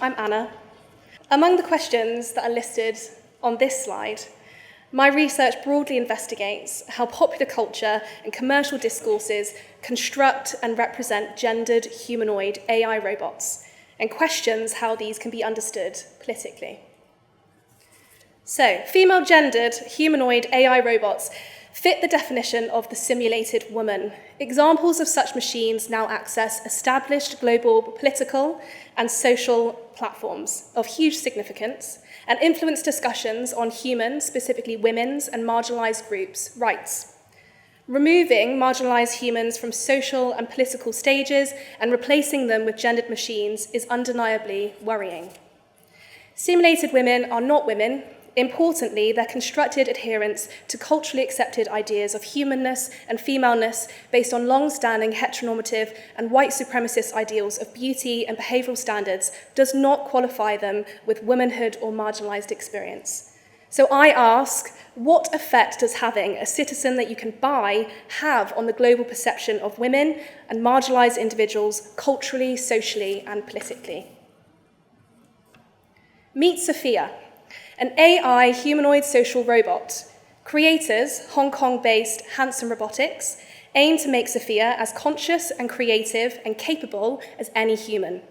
I'm Anna. Among the questions that are listed on this slide, my research broadly investigates how popular culture and commercial discourses construct and represent gendered humanoid AI robots, and questions how these can be understood politically. So, female-gendered humanoid AI robots fit the definition of the simulated woman. Examples of such machines now access established global political and social platforms of huge significance and influence discussions on human, specifically women's and marginalized groups' rights. Removing marginalized humans from social and political stages and replacing them with gendered machines is undeniably worrying. Simulated women are not women. Importantly, their constructed adherence to culturally accepted ideas of humanness and femaleness based on long-standing heteronormative and white supremacist ideals of beauty and behavioral standards does not qualify them with womanhood or marginalized experience. So I ask, what effect does having a citizen that you can buy have on the global perception of women and marginalized individuals culturally, socially, and politically? Meet Sophia, an AI humanoid social robot. Creators, Hong Kong-based Hanson Robotics, aim to make Sophia as conscious and creative and capable as any human.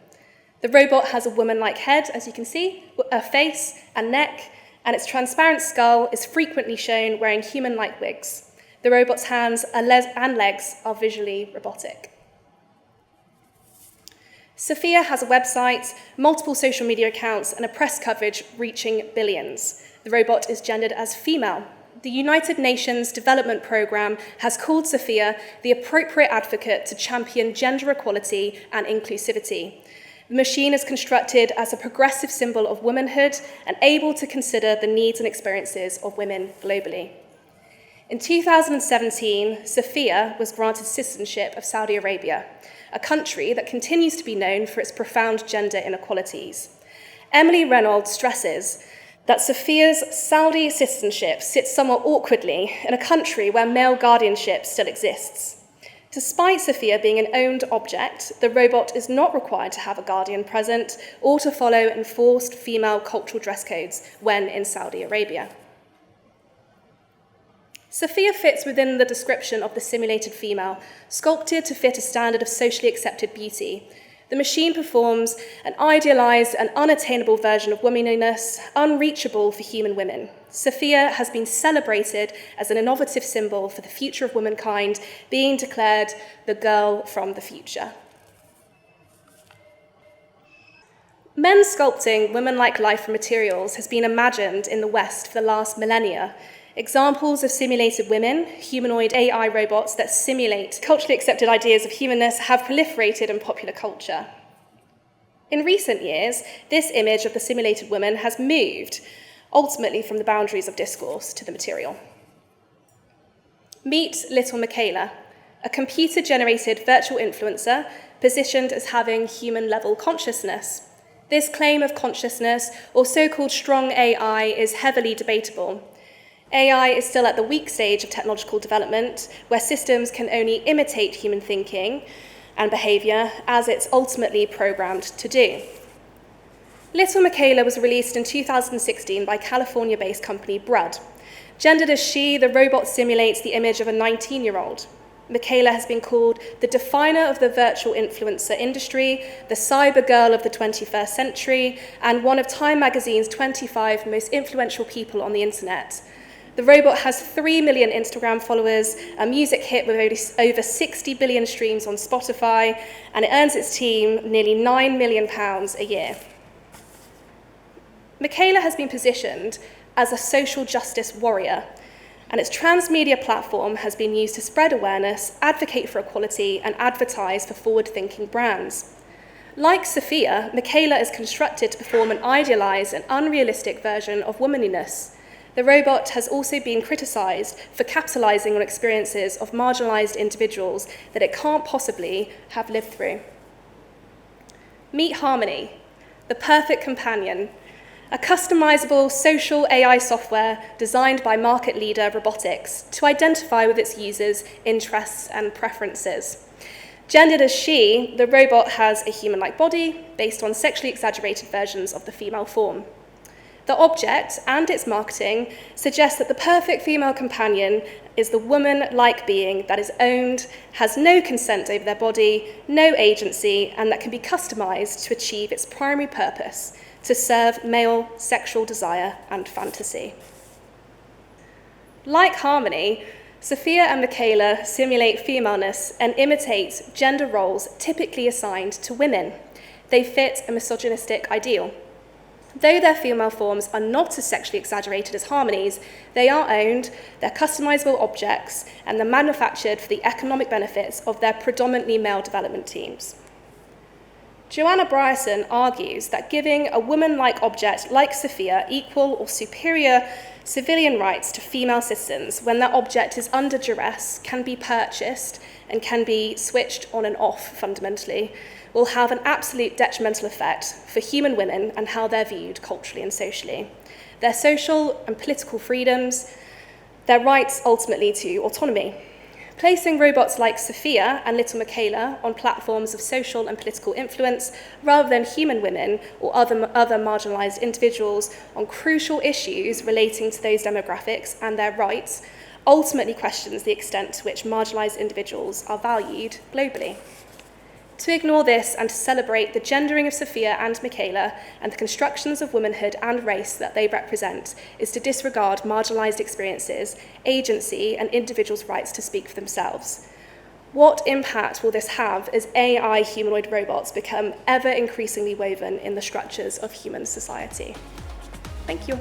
The robot has a woman-like head, as you can see, a face and neck, and its transparent skull is frequently shown wearing human-like wigs. The robot's hands and legs are visually robotic. Sophia has a website, multiple social media accounts, and a press coverage reaching billions. The robot is gendered as female. The United Nations Development Programme has called Sophia the appropriate advocate to champion gender equality and inclusivity. The machine is constructed as a progressive symbol of womanhood and able to consider the needs and experiences of women globally. In 2017, Sophia was granted citizenship of Saudi Arabia, a country that continues to be known for its profound gender inequalities. Emily Reynolds stresses that Sophia's Saudi citizenship sits somewhat awkwardly in a country where male guardianship still exists. Despite Sophia being an owned object, the robot is not required to have a guardian present or to follow enforced female cultural dress codes when in Saudi Arabia. Sophia fits within the description of the simulated female, sculpted to fit a standard of socially accepted beauty. The machine performs an idealized and unattainable version of womanliness, unreachable for human women. Sophia has been celebrated as an innovative symbol for the future of womankind, being declared the girl from the future. Men sculpting women-like life from materials has been imagined in the West for the last millennia. Examples of simulated women, humanoid AI robots that simulate culturally accepted ideas of humanness have proliferated in popular culture. In recent years, this image of the simulated woman has moved, ultimately from the boundaries of discourse to the material. Meet Little Michaela, a computer-generated virtual influencer positioned as having human-level consciousness. This claim of consciousness, or so-called strong AI, is heavily debatable. AI is still at the weak stage of technological development, where systems can only imitate human thinking and behavior as it's ultimately programmed to do. Little Michaela was released in 2016 by California-based company Brud. Gendered as she, the robot simulates the image of a 19-year-old. Michaela has been called the definer of the virtual influencer industry, the cyber girl of the 21st century, and one of Time magazine's 25 most influential people on the internet. The robot has 3 million Instagram followers, a music hit with over 60 billion streams on Spotify, and it earns its team nearly £9 million a year. Michaela has been positioned as a social justice warrior, and its transmedia platform has been used to spread awareness, advocate for equality, and advertise for forward-thinking brands. Like Sophia, Michaela is constructed to perform an idealized and unrealistic version of womanliness. The robot has also been criticised for capitalising on experiences of marginalised individuals that it can't possibly have lived through. Meet Harmony, the perfect companion, a customisable social AI software designed by market leader Robotics to identify with its users' interests and preferences. Gendered as she, the robot has a human-like body based on sexually exaggerated versions of the female form. The object and its marketing suggest that the perfect female companion is the woman-like being that is owned, has no consent over their body, no agency, and that can be customized to achieve its primary purpose, to serve male sexual desire and fantasy. Like Harmony, Sophia and Michaela simulate femaleness and imitate gender roles typically assigned to women. They fit a misogynistic ideal. Though their female forms are not as sexually exaggerated as Harmony's, they are owned, they're customizable objects, and they're manufactured for the economic benefits of their predominantly male development teams. Joanna Brierson argues that giving a woman-like object like Sophia equal or superior civilian rights to female citizens when that object is under duress, can be purchased, and can be switched on and off fundamentally, will have an absolute detrimental effect for human women and how they're viewed culturally and socially. Their social and political freedoms, their rights ultimately to autonomy. Placing robots like Sophia and little Michaela on platforms of social and political influence rather than human women or other marginalised individuals on crucial issues relating to those demographics and their rights ultimately questions the extent to which marginalised individuals are valued globally. To ignore this and to celebrate the gendering of Sophia and Michaela and the constructions of womanhood and race that they represent is to disregard marginalised experiences, agency, and individuals' rights to speak for themselves. What impact will this have as AI humanoid robots become ever increasingly woven in the structures of human society? Thank you.